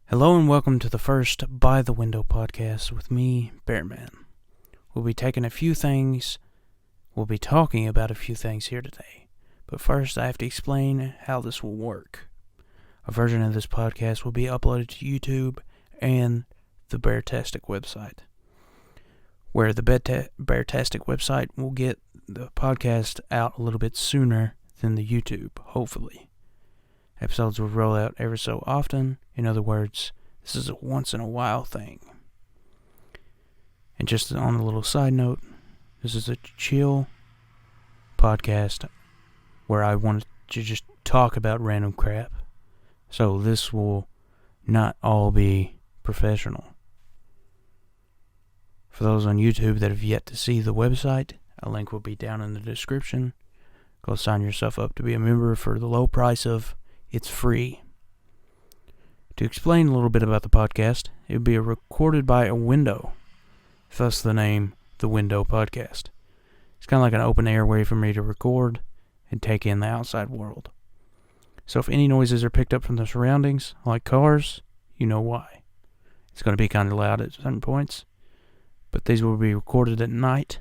Hello and welcome to the first By the Window podcast with me, Bearman. We'll be talking about a few things here today. But first, I have to explain how this will work. A version of this podcast will be uploaded to YouTube and the Beartastic website, where the Beartastic website will get the podcast out a little bit sooner than the YouTube, hopefully. Episodes will roll out every so often. In other words, this is a once-in-a-while thing. And just on a little side note, this is a chill podcast where I want to just talk about random crap. So this will not all be professional. For those on YouTube that have yet to see the website, a link will be down in the description. Go sign yourself up to be a member for the low price of it's free. To explain a little bit about the podcast, it would be recorded by a window, thus the name The Window Podcast. It's kind of like an open air way for me to record and take in the outside world. So if any noises are picked up from the surroundings, like cars, you know why. It's going to be kind of loud at certain points, but these will be recorded at night,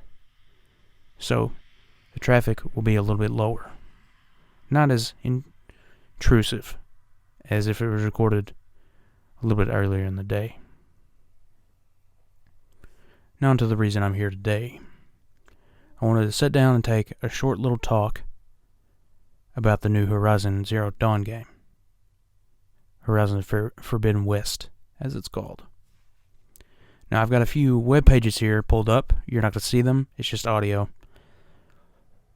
so the traffic will be a little bit lower. Not as intrusive as if it was recorded a little bit earlier in the day. Now on to the reason I'm here today. I wanted to sit down and take a short little talk about the new Horizon Zero Dawn game. Horizon Forbidden West, as it's called. Now I've got a few web pages here pulled up. You're not going to see them, it's just audio.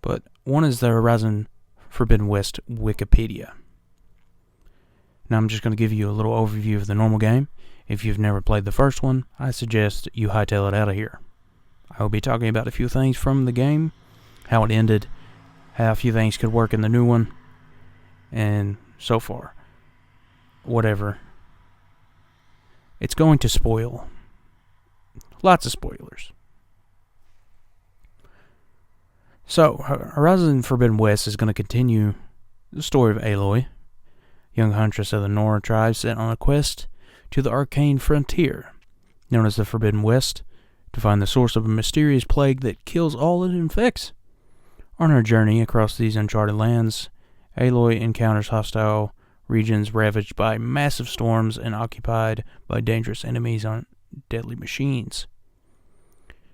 But one is the Horizon Forbidden West Wikipedia. Now I'm just going to give you a little overview of the normal game. If you've never played the first one, I suggest you hightail it out of here. I will be talking about a few things from the game, how it ended, how a few things could work in the new one, and so far. Whatever. It's going to spoil. Lots of spoilers. So, Horizon Forbidden West is going to continue the story of Aloy, young huntress of the Nora tribe sent on a quest to the arcane frontier, known as the Forbidden West, to find the source of a mysterious plague that kills all it infects. On her journey across these uncharted lands, Aloy encounters hostile regions ravaged by massive storms and occupied by dangerous enemies on deadly machines.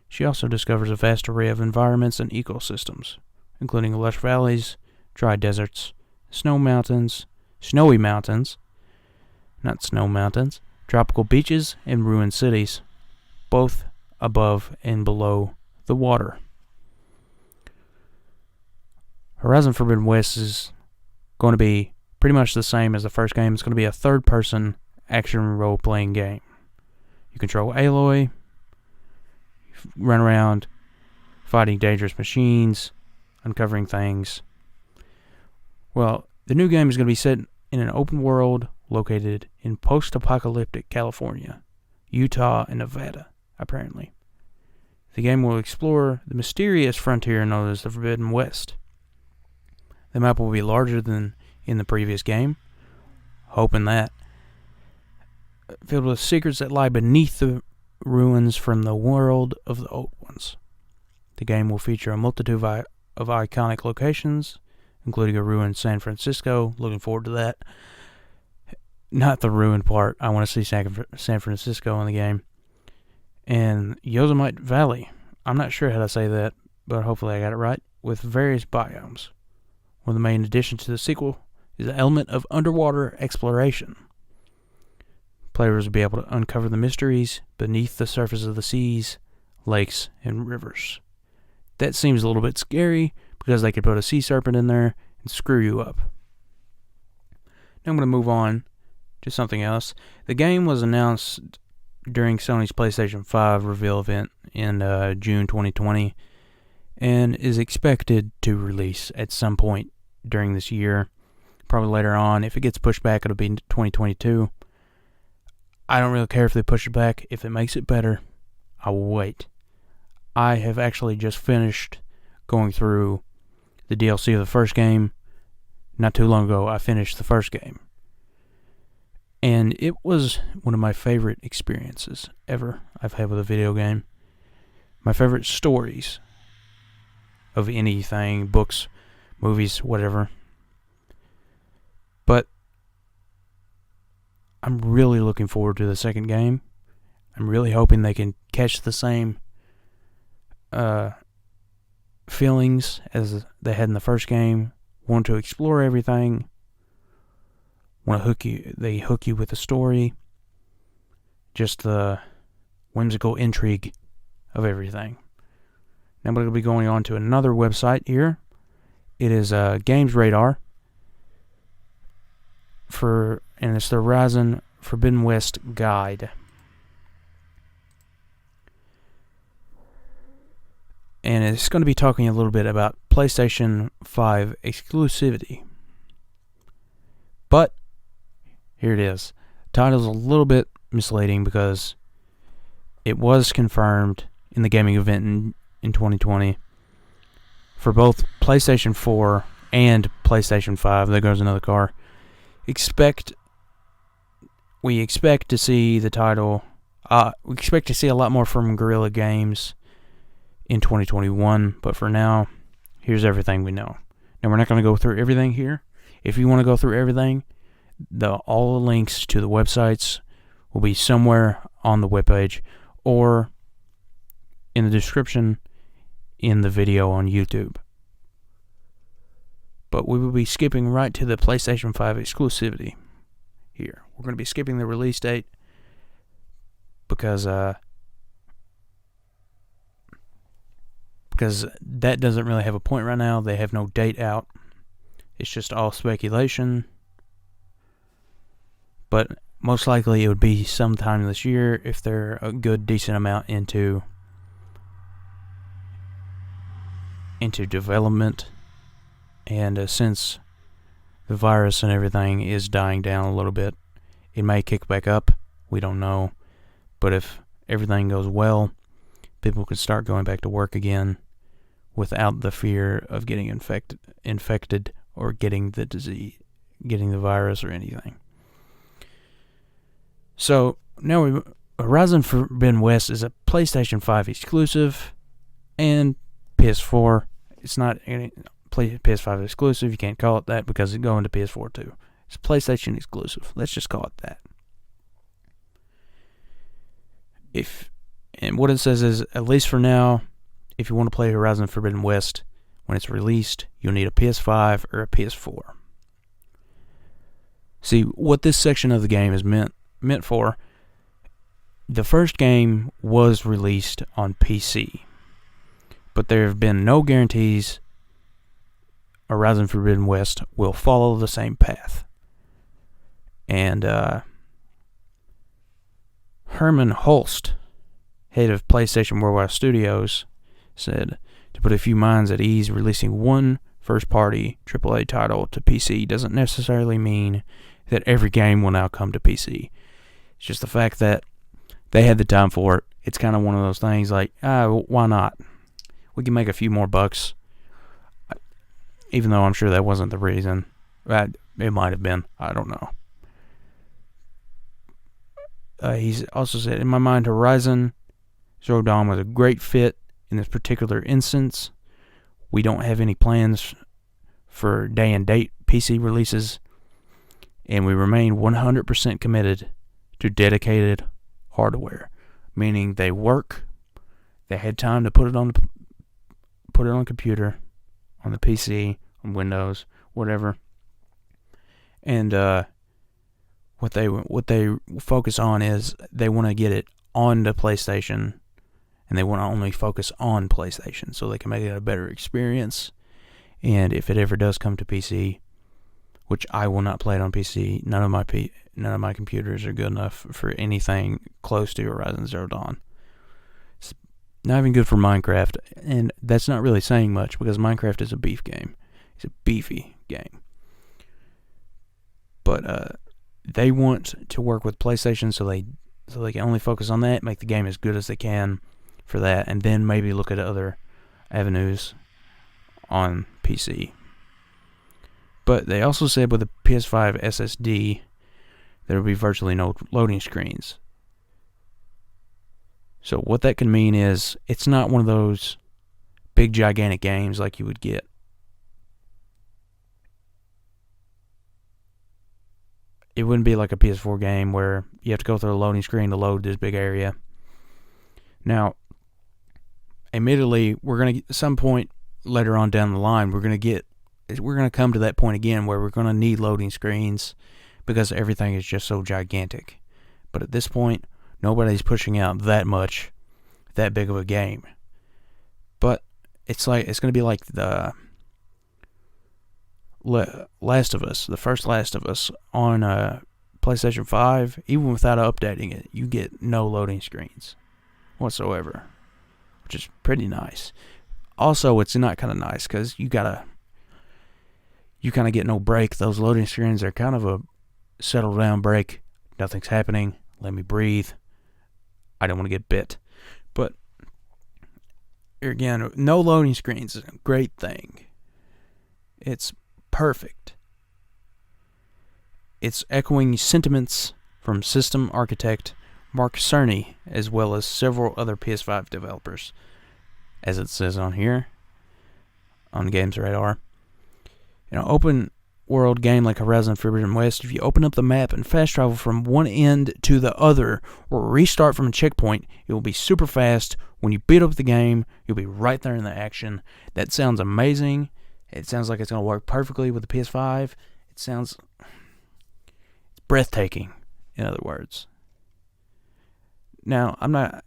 She also discovers a vast array of environments and ecosystems, including lush valleys, dry deserts, snowy mountains, tropical beaches, and ruined cities, both above and below the water. Horizon Forbidden West is going to be pretty much the same as the first game. It's going to be a third-person action role-playing game. You control Aloy, run around fighting dangerous machines, uncovering things. Well, the new game is going to be set in an open world located in post-apocalyptic California, Utah, and Nevada, apparently. The game will explore the mysterious frontier known as the Forbidden West. The map will be larger than in the previous game, hoping that, filled with secrets that lie beneath the ruins from the world of the old ones. The game will feature a multitude of iconic locations, including a ruined San Francisco. Looking forward to that. Not the ruined part. I want to see San Francisco in the game. And Yosemite Valley. I'm not sure how to say that, but hopefully I got it right. With various biomes. One of the main additions to the sequel is the element of underwater exploration. Players will be able to uncover the mysteries beneath the surface of the seas, lakes, and rivers. That seems a little bit scary because they could put a sea serpent in there and screw you up. Now I'm going to move on to something else. The game was announced during Sony's PlayStation 5 reveal event in June 2020 and is expected to release at some point during this year. Probably later on. If it gets pushed back, it'll be 2022. I don't really care if they push it back. If it makes it better, I will wait. I have actually just finished going through the DLC of the first game. Not too long ago, I finished the first game. And and it was one of my favorite experiences ever I've had with a video game. My favorite stories of anything, books, movies, whatever. But I'm really looking forward to the second game. I'm really hoping they can catch the same feelings as they had in the first game. Want to explore everything. Want to hook you with the story. Just the whimsical intrigue of everything. Now I'm going to be going on to another website here. It is Games Radar. And it's the Horizon Forbidden West Guide. And it's going to be talking a little bit about PlayStation 5 exclusivity. But here it is. The title's a little bit misleading because it was confirmed in the gaming event in 2020 for both PlayStation 4 and PlayStation 5. There goes another car. We expect to see the title. We expect to see a lot more from Guerrilla Games in 2021, but for now, here's everything we know. Now, we're not going to go through everything here. If you want to go through everything, all the links to the websites will be somewhere on the webpage or in the description in the video on YouTube. But we will be skipping right to the PlayStation 5 exclusivity here. We're going to be skipping the release date because that doesn't really have a point right now. They have no date out. It's just all speculation. But most likely it would be sometime this year if they're a good, decent amount into development. And since the virus and everything is dying down a little bit, it may kick back up. We don't know. But if everything goes well, people can start going back to work again without the fear of getting infected or getting the disease, getting the virus or anything. So now Horizon Forbidden West is a PlayStation 5 exclusive and PS4. It's not any PS5 exclusive. You can't call it that because it's going to PS4 too. It's PlayStation exclusive. Let's just call it that. And what it says is, at least for now, if you want to play Horizon Forbidden West when it's released, you'll need a PS5 or a PS4. See, what this section of the game is meant for, the first game was released on PC, but there have been no guarantees Horizon Forbidden West will follow the same path. And Herman Holst, head of PlayStation Worldwide Studios, said, to put a few minds at ease, releasing one first-party AAA title to PC doesn't necessarily mean that every game will now come to PC. It's just the fact that they had the time for it. It's kind of one of those things like, why not? We can make a few more bucks. Even though I'm sure that wasn't the reason. It might have been. I don't know. He's also said, in my mind, Horizon Zero Dawn was a great fit in this particular instance. We don't have any plans for day and date PC releases, and we remain 100% committed to dedicated hardware, meaning they work. They had time to put it on a computer, on the PC, on Windows, whatever. And what they focus on is they want to get it on the PlayStation, and they want to only focus on PlayStation so they can make it a better experience. And if it ever does come to PC, which I will not play it on PC, none of my computers are good enough for anything close to Horizon Zero Dawn. It's not even good for Minecraft, and that's not really saying much because Minecraft is a beef game. It's a beefy game. But they want to work with PlayStation so they can only focus on that, make the game as good as they can for that, and then maybe look at other avenues on PC. But they also said with the PS5 SSD, there will be virtually no loading screens. So what that can mean is it's not one of those big gigantic games like you would get. It wouldn't be like a PS4 game where you have to go through a loading screen to load this big area. Now, admittedly, we're going to, at some point later on down the line, we're going to come to that point again where we're going to need loading screens because everything is just so gigantic. But at this point, nobody's pushing out that big of a game. But it's going to be like the Last of Us, the first Last of Us on PlayStation 5. Even without updating it, you get no loading screens whatsoever, which is pretty nice. Also, it's not kind of nice because you kind of get no break. Those loading screens are kind of a settle down break. Nothing's happening. Let me breathe. I don't want to get bit. But again, no loading screens is a great thing. It's perfect. It's echoing sentiments from system architect Mark Cerny, as well as several other PS5 developers, as it says on here, on Games Radar. Open world game like Horizon Forbidden West, if you open up the map and fast travel from one end to the other, or restart from a checkpoint, it will be super fast. When you beat up the game, you'll be right there in the action. That sounds amazing. It sounds like it's going to work perfectly with the PS5. It's breathtaking, in other words. Now, I'm going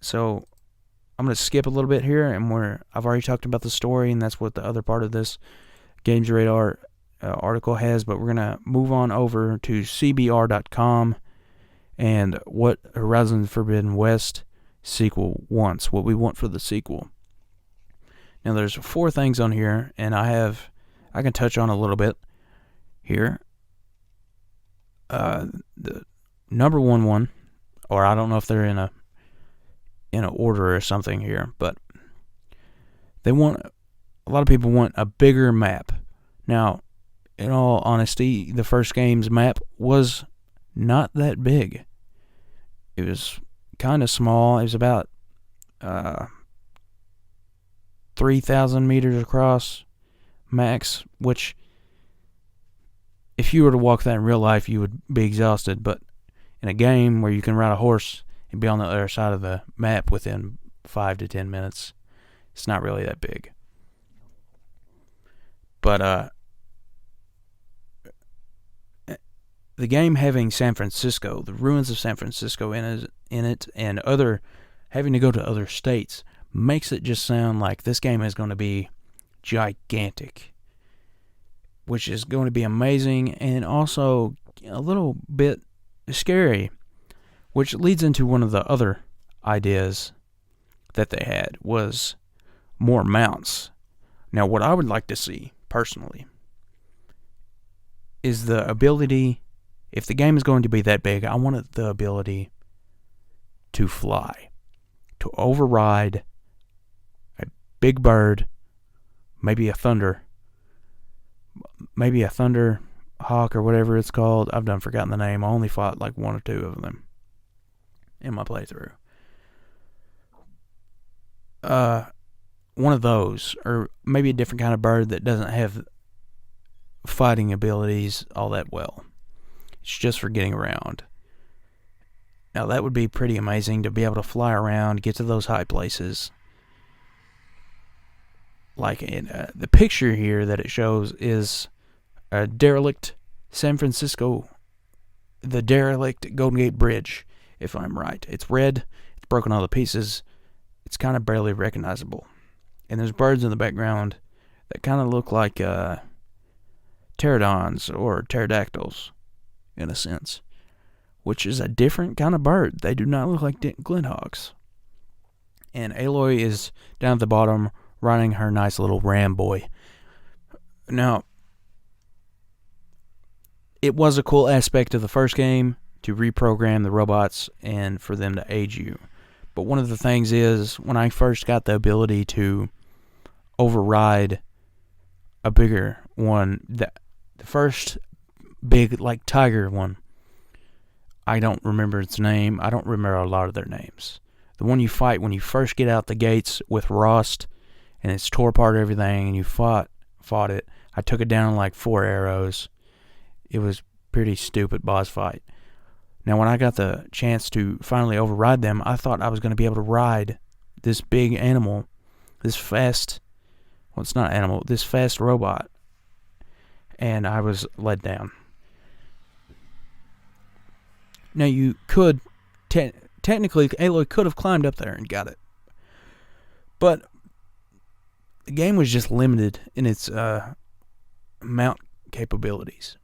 to skip a little bit here, and I've already talked about the story, and that's what the other part of this Games Radar article has, but we're going to move on over to CBR.com and what Horizon Forbidden West sequel wants, what we want for the sequel. Now, there's 4 things on here, and I can touch on a little bit here. The number one, or I don't know if they're in a order or something here, but a lot of people want a bigger map. Now, in all honesty, the first game's map was not that big. It was kind of small. It was about 3,000 meters across max, which if you were to walk that in real life, you would be exhausted. But in a game where you can ride a horse and be on the other side of the map within 5 to 10 minutes, it's not really that big. But the game having San Francisco, the ruins of San Francisco in it, and having to go to other states, makes it just sound like this game is going to be gigantic, which is going to be amazing and also a little bit scary, which leads into one of the other ideas that they had was more mounts. Now, what I would like to see, personally, is the ability, if the game is going to be that big, I want the ability to fly, to override a big bird, maybe a thunder hawk or whatever it's called. I've forgotten the name. I only fought like 1 or 2 of them in my playthrough. One of those, or maybe a different kind of bird that doesn't have fighting abilities all that well. It's just for getting around. Now that would be pretty amazing to be able to fly around, get to those high places. Like in the picture here that it shows is a derelict San Francisco, the derelict Golden Gate Bridge, if I'm right. It's red, it's broken all to pieces, it's kind of barely recognizable. And there's birds in the background that kind of look like pterodons or pterodactyls, in a sense, which is a different kind of bird. They do not look like glindhawks. And Aloy is down at the bottom riding her nice little ram boy. Now, it was a cool aspect of the first game to reprogram the robots and for them to aid you. But one of the things is, when I first got the ability to override a bigger one, the first big, like, tiger one, I don't remember its name. I don't remember a lot of their names. The one you fight when you first get out the gates with Rost, and it's tore apart everything, and you fought it. I took it down like 4 arrows. It was pretty stupid boss fight. Now, when I got the chance to finally override them, I thought I was going to be able to ride this big animal, this fast robot, and I was let down. Now, you could, technically, Aloy could have climbed up there and got it, but the game was just limited in its mount capabilities,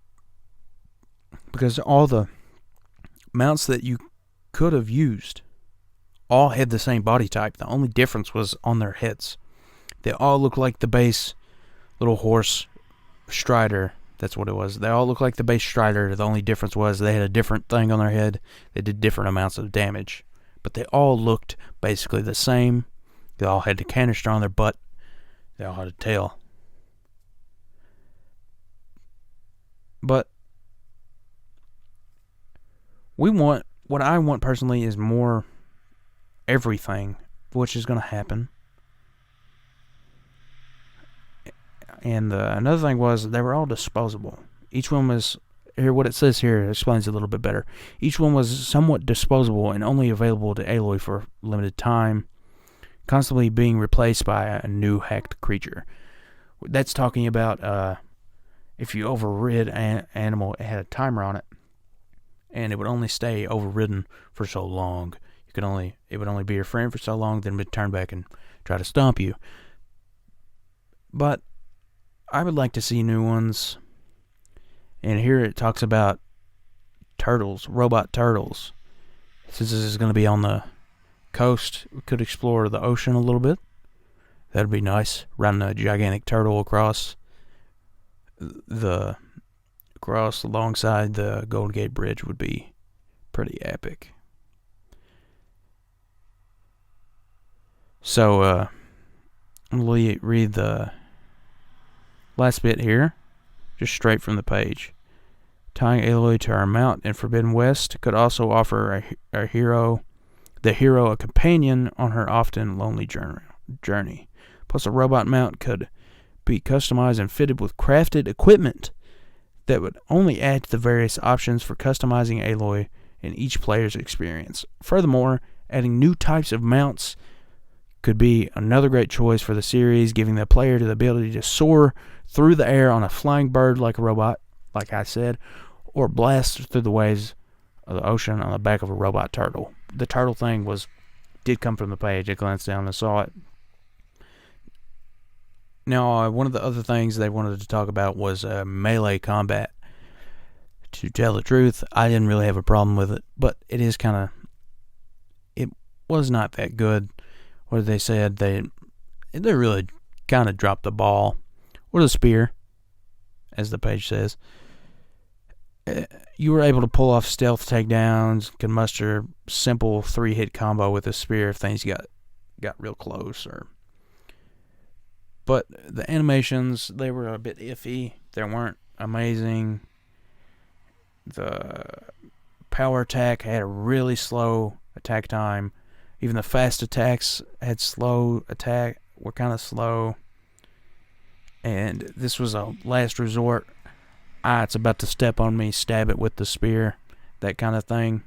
because all the mounts that you could have used all had the same body type. The only difference was on their heads. They all looked like the base little horse Strider. That's what it was. They all looked like the base Strider. The only difference was they had a different thing on their head. They did different amounts of damage. But they all looked basically the same. They all had the canister on their butt. They all had a tail. But what I want personally is more everything, which is going to happen. And another thing was they were all disposable. Each one was, here what it says here explains it a little bit better. Each one was somewhat disposable and only available to Aloy for limited time, constantly being replaced by a new hacked creature. That's talking about if you overrid an animal, it had a timer on it, and it would only stay overridden for so long. It would only be your friend for so long, then it would turn back and try to stomp you. But I would like to see new ones. And here it talks about turtles, robot turtles. Since this is going to be on the coast, we could explore the ocean a little bit. That'd be nice. Riding a gigantic turtle across alongside the Golden Gate Bridge would be pretty epic. So, I'm going to read the last bit here, just straight from the page. Tying Aloy to our mount in Forbidden West could also offer the hero a companion on her often lonely journey. Plus, a robot mount could be customized and fitted with crafted equipment that would only add to the various options for customizing Aloy in each player's experience. Furthermore, adding new types of mounts could be another great choice for the series, giving the player the ability to soar through the air on a flying bird like a robot, like I said, or blast through the waves of the ocean on the back of a robot turtle. The turtle thing did come from the page. I glanced down and saw it. Now, one of the other things they wanted to talk about was melee combat. To tell the truth, I didn't really have a problem with it, but it was not that good. What they said, they really kind of dropped the ball. With a spear, as the page says, you were able to pull off stealth takedowns, could muster simple 3-hit combo with a spear if things got real close. But the animations, they were a bit iffy. They weren't amazing. The power attack had a really slow attack time. Even the fast attacks had slow attack, were kind of slow. And this was a last resort. It's about to step on me, stab it with the spear, that kind of thing.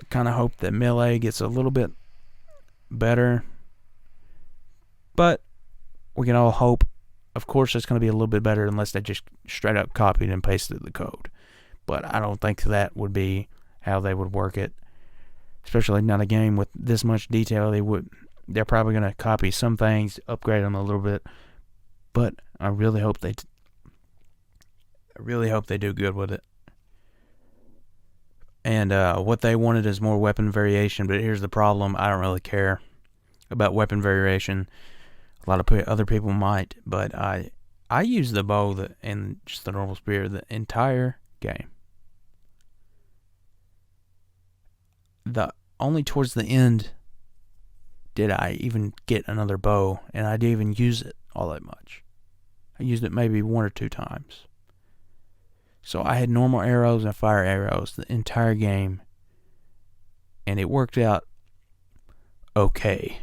Kind of hope that melee gets a little bit better. But we can all hope. Of course, it's going to be a little bit better unless they just straight up copied and pasted the code. But I don't think that would be how they would work it. Especially not a game with this much detail. They're probably going to copy some things, upgrade them a little bit. But I really hope they do good with it. And what they wanted is more weapon variation. But here's the problem: I don't really care about weapon variation. A lot of other people might, but I use the bow and just the normal spear the entire game. Only towards the end did I even get another bow, and I didn't even use it all that much. I used it maybe 1 or 2 times. So I had normal arrows and fire arrows the entire game, and it worked out okay.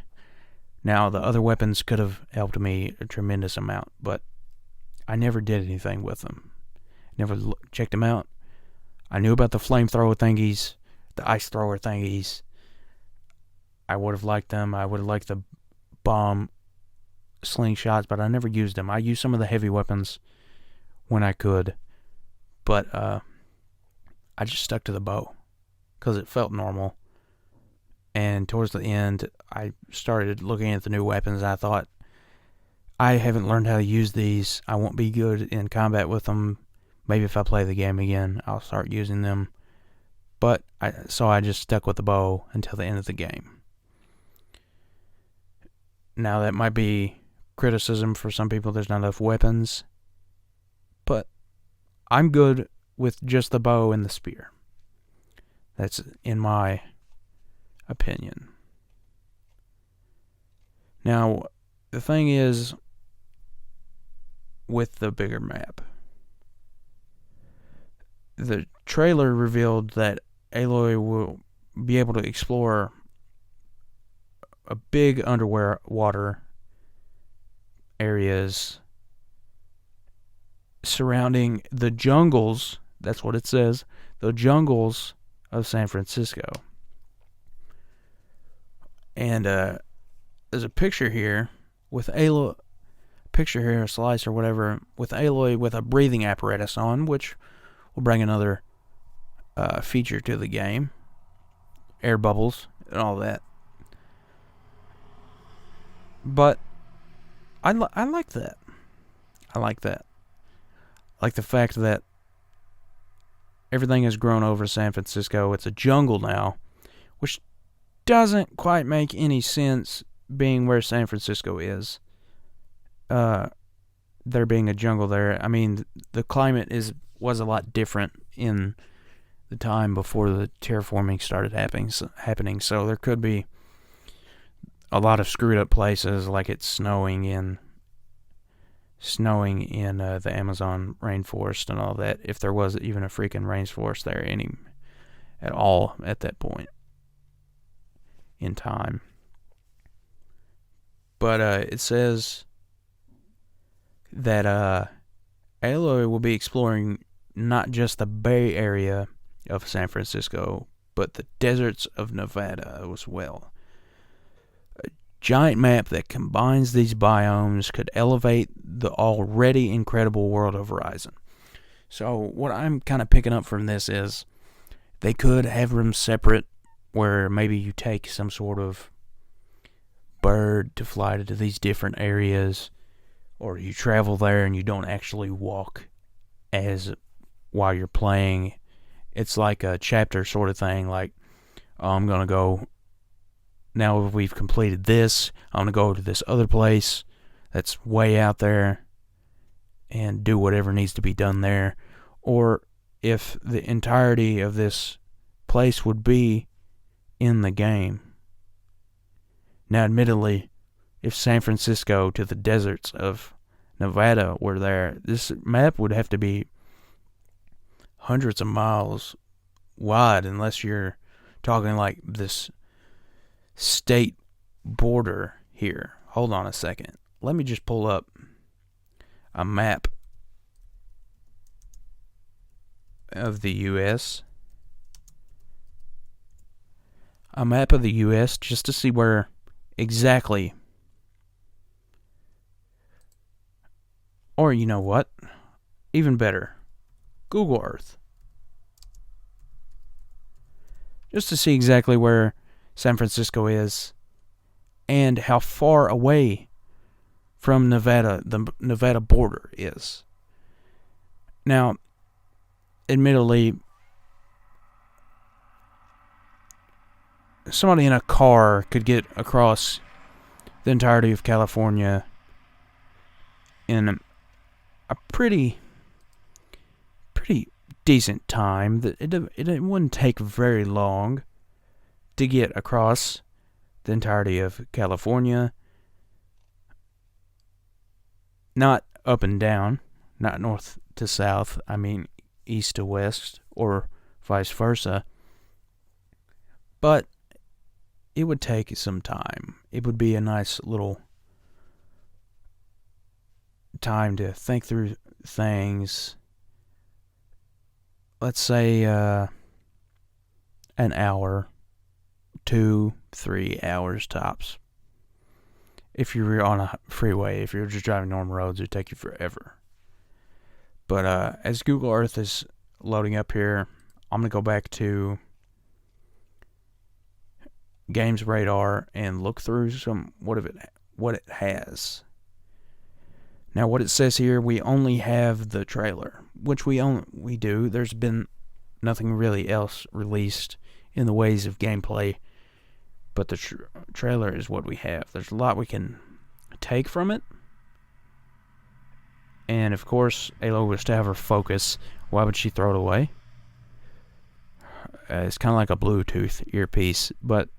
Now, the other weapons could have helped me a tremendous amount, but I never did anything with them. Never checked them out. I knew about the flamethrower thingies, the ice thrower thingies. I would have liked them. I would have liked the bomb slingshots, but I never used them. I used some of the heavy weapons when I could, but I just stuck to the bow because it felt normal. And towards the end, I started looking at the new weapons, and I thought, I haven't learned how to use these. I won't be good in combat with them. Maybe if I play the game again, I'll start using them. So I just stuck with the bow until the end of the game. Now, that might be criticism for some people. There's not enough weapons. But I'm good with just the bow and the spear. That's in my opinion. Now, the thing is, with the bigger map, the trailer revealed that Aloy will be able to explore a big underwater areas surrounding the jungles, that's what it says, the jungles of San Francisco. And there's a picture here with Aloy, a slice or whatever, with Aloy with a breathing apparatus on, which will bring another feature to the game. Air bubbles and all that. But I like that. I like that. I like the fact that everything has grown over San Francisco. It's a jungle now, which doesn't quite make any sense being where San Francisco is. There being a jungle there. I mean, the climate was a lot different in the time before the terraforming started happening. So there could be a lot of screwed up places, like it's snowing in the Amazon rainforest and all that, if there was even a freaking rainforest there at all at that point in time. But it says that Aloy will be exploring not just the Bay Area of San Francisco, but the deserts of Nevada as well. A giant map that combines these biomes could elevate the already incredible world of Horizon. So what I'm kind of picking up from this is they could have them separate, where maybe you take some sort of bird to fly to these different areas, or you travel there and you don't actually walk while you're playing. It's like a chapter sort of thing, like, oh, I'm going to go, now we've completed this, I'm going to go to this other place that's way out there and do whatever needs to be done there. Or if the entirety of this place would be in the game. Now, admittedly, if San Francisco to the deserts of Nevada were there, this map would have to be hundreds of miles wide, unless you're talking like this state border here. Hold on a second. Let me just pull up a map of the U.S. A map of the U.S. just to see where exactly. Or you know what? Even better. Google Earth. Just to see exactly where San Francisco is and how far away from Nevada the Nevada border is. Now, admittedly, somebody in a car could get across the entirety of California in a pretty decent time. It wouldn't take very long to get across the entirety of California. Not up and down, not north to south. I mean, east to west or vice versa. But it would take some time. It would be a nice little time to think through things. Let's say an hour, 2-3 hours tops. If you're on a freeway, if you're just driving normal roads, it'd take you forever. But as Google Earth is loading up here, I'm going to go back to Games Radar and look through some what it has. Now, what it says here, we only have the trailer, which we do. There's been nothing really else released in the ways of gameplay, but the trailer is what we have. There's a lot we can take from it, and of course, Aloy was to have her focus. Why would she throw it away? It's kind of like a Bluetooth earpiece, but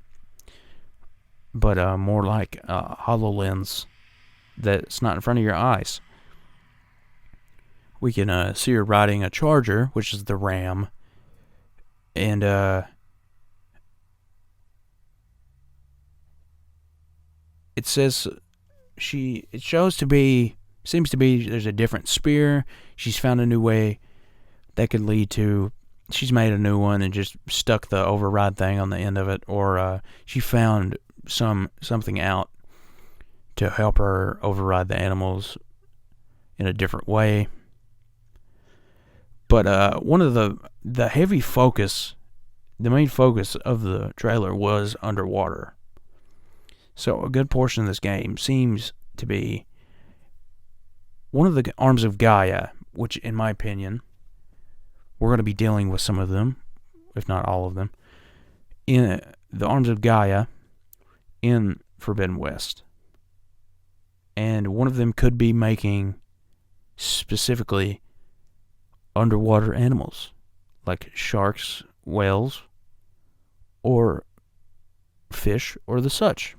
more like a HoloLens that's not in front of your eyes. We can see her riding a charger, which is the RAM, and it says seems to be there's a different spear. She's found a new way that could lead to. She's made a new one and just stuck the override thing on the end of it, or she found something out to help her override the animals in a different way. But one of the heavy focus, the main focus of the trailer was underwater. So a good portion of this game seems to be one of the arms of Gaia, which in my opinion, we're going to be dealing with some of them, if not all of them, in the arms of Gaia in Forbidden West. And one of them could be making specifically underwater animals, like sharks, whales, or fish, or the such.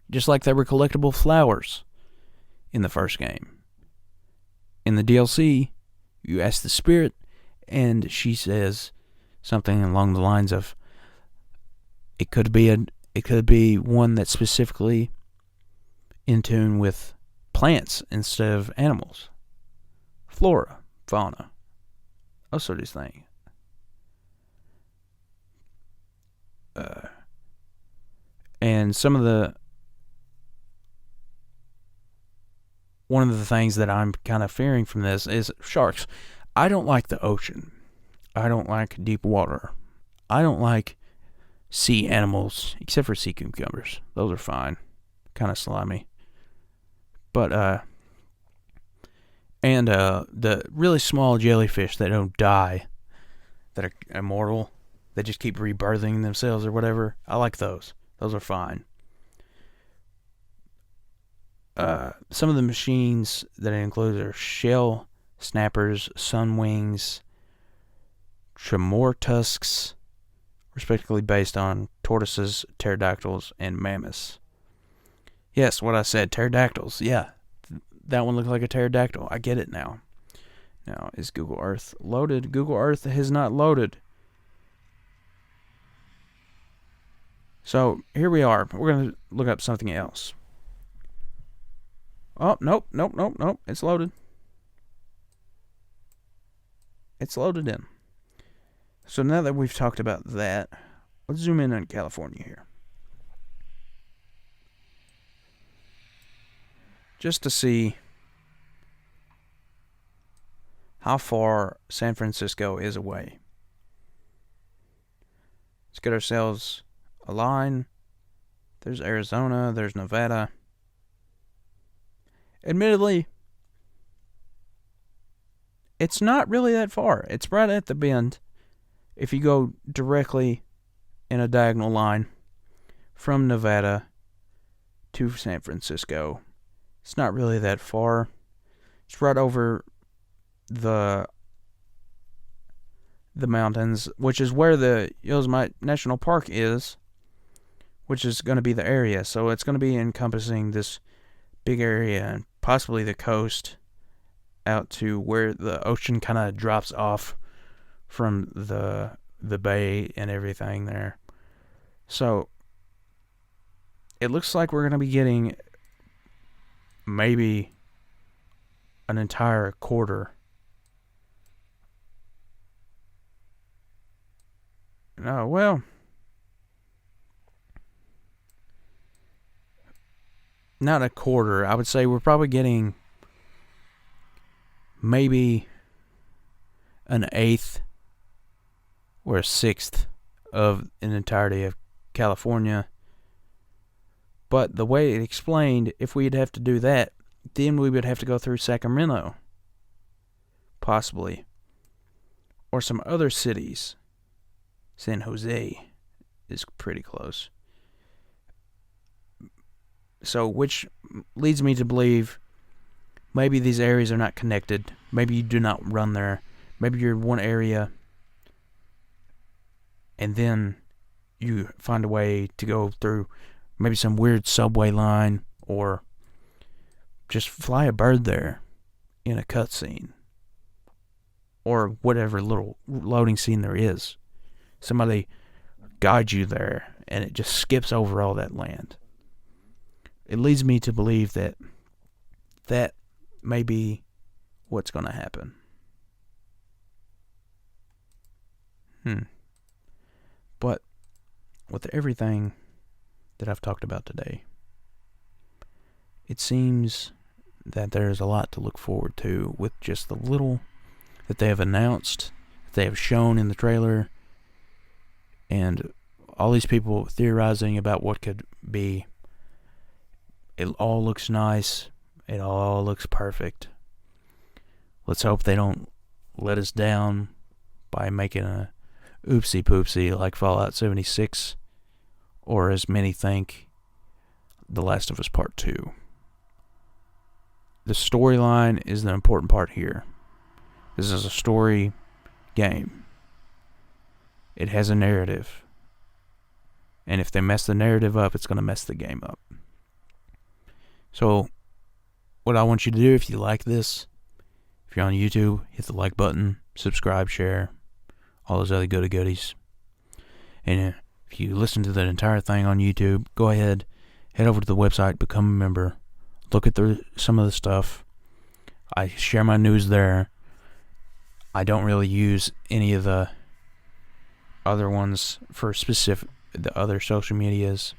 Just like there were collectible flowers in the first game. In the DLC, you ask the spirit, and she says something along the lines of, it could be one that's specifically in tune with plants instead of animals, flora, fauna, those sort of things. And one of the things that I'm kind of fearing from this is sharks. I don't like the ocean. I don't like deep water. I don't like sea animals, except for sea cucumbers. Those are fine. Kind of slimy. But, the really small jellyfish that don't die, that are immortal, that just keep rebirthing themselves or whatever, I like those. Those are fine. Some of the machines that it includes are shell snappers, sunwings, tremor tusks, respectively based on tortoises, pterodactyls, and mammoths. Yes, what I said, pterodactyls. Yeah, that one looks like a pterodactyl. I get it now. Now, is Google Earth loaded? Google Earth has not loaded. So, here we are. We're going to look up something else. Oh, nope. It's loaded. It's loaded in. So now that we've talked about that, let's zoom in on California here. Just to see how far San Francisco is away. Let's get ourselves a line. There's Arizona, there's Nevada. Admittedly, it's not really that far. It's right at the bend. If you go directly in a diagonal line from Nevada to San Francisco, it's not really that far. It's right over the mountains, which is where the Yosemite National Park is, which is going to be the area. So it's going to be encompassing this big area and possibly the coast out to where the ocean kind of drops off from the bay and everything there. So it looks like we're going to be getting maybe an entire quarter. No, well, not a quarter. I would say we're probably getting maybe an eighth or a sixth of an entirety of California. But the way it explained, if we'd have to do that, then we would have to go through Sacramento. Possibly. Or some other cities. San Jose is pretty close. So, which leads me to believe maybe these areas are not connected. Maybe you do not run there. Maybe you're in one area and then you find a way to go through maybe some weird subway line, or just fly a bird there in a cutscene, or whatever little loading scene there is. Somebody guides you there and it just skips over all that land. It leads me to believe that that may be what's going to happen. But with everything that I've talked about today, it seems that there's a lot to look forward to with just the little that they have announced, that they have shown in the trailer, and all these people theorizing about what could be. It all looks nice. It all looks perfect. Let's hope they don't let us down by making a oopsie poopsie like Fallout 76, or as many think, The Last of Us Part 2. The storyline is the important part here. This is a story game. It has a narrative. And if they mess the narrative up, it's going to mess the game up. So, what I want you to do, if you like this, if you're on YouTube, hit the like button, subscribe, share, all those other goodies. And if you listen to that entire thing on YouTube, go ahead, head over to the website, become a member, look at some of the stuff. I share my news there. I don't really use any of the other ones for the other social medias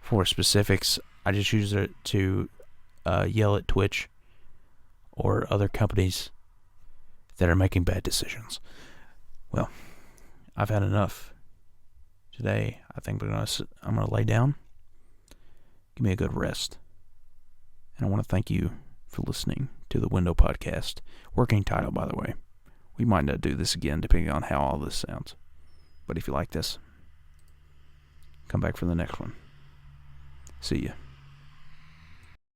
for specifics. I just use it to yell at Twitch or other companies that are making bad decisions. Well, I've had enough today. I think I'm going to lay down. Give me a good rest. And I want to thank you for listening to the Window Podcast. Working title, by the way. We might not do this again, depending on how all this sounds. But if you like this, come back for the next one. See ya.